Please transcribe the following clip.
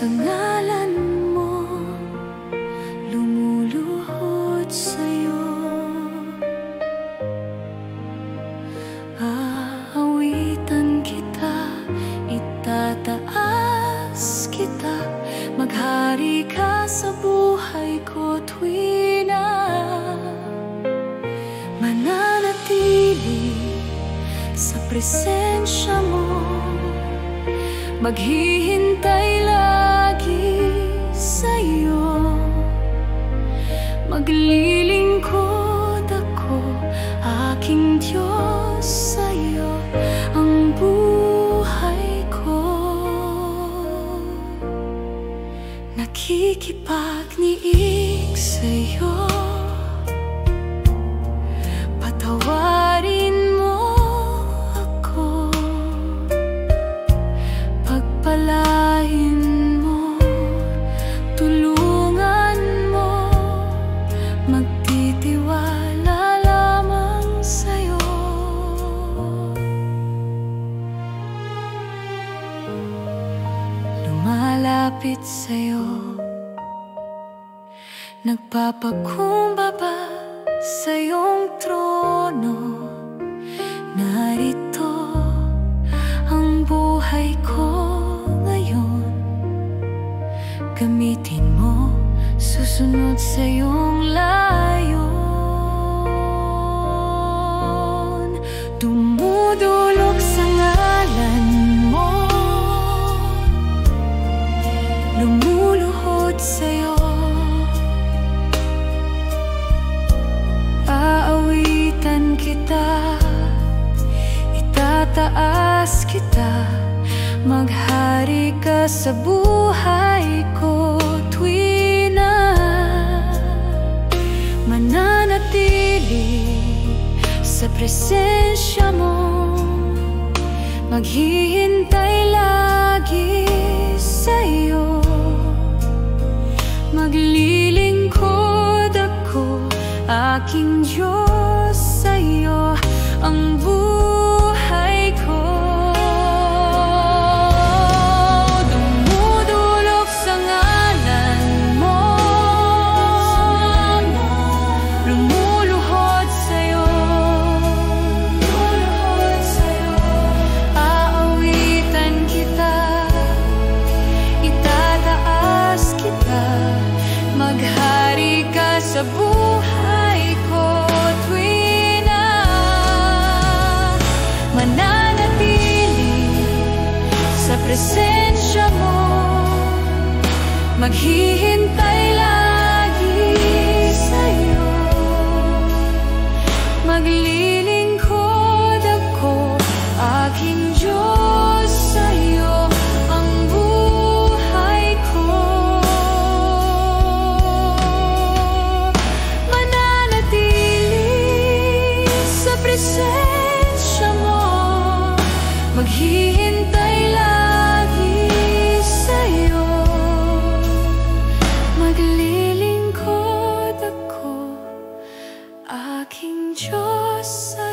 sa ngalan mo, lumuluhod sa'yo. Aawitan kita, itataas kita, maghari ka sa buhay ko tuwi na mananatili sa presensya mo, maghihintay lagi sa'yo, maglilingkod ako, aking Diyos, sa'yo ang buhay ko. Nakikipagniig sa'yo, patawarin mo ako, pagpalain mo, tulungan mo, magtitiwala lamang sa'yo. Lumalapit sa'yo, nagpapakumbaba sa iyong trono. Narito ang buhay ko ngayon, gamitin mo, susunod sa iyong layon. Dumudulog sa ngalan mo, lumuluhod sa'yo. Aawitan kita, itataas kita, maghari ka sa buhay ko tuwi na mananatili sa presensya mo, maghihintay lagi sa'yo, maglilingkod ako, aking Diyos, sa'yo ang buhay ko. Dumudulog sa ngalan mo, lumuluhod sa'yo, aawitan kita, itataas kita, maghari ka sa buhay ko tuwi na mananatili sa presensya mo, maghihintay lagi sa'yo, maglilingkod ako, aking Diyos, sa'yo ang buhay ko. Mananatili sa presensya mo, maghihintay lagi sa'yo, maglilingkod ako, aking Diyos, sa'yo.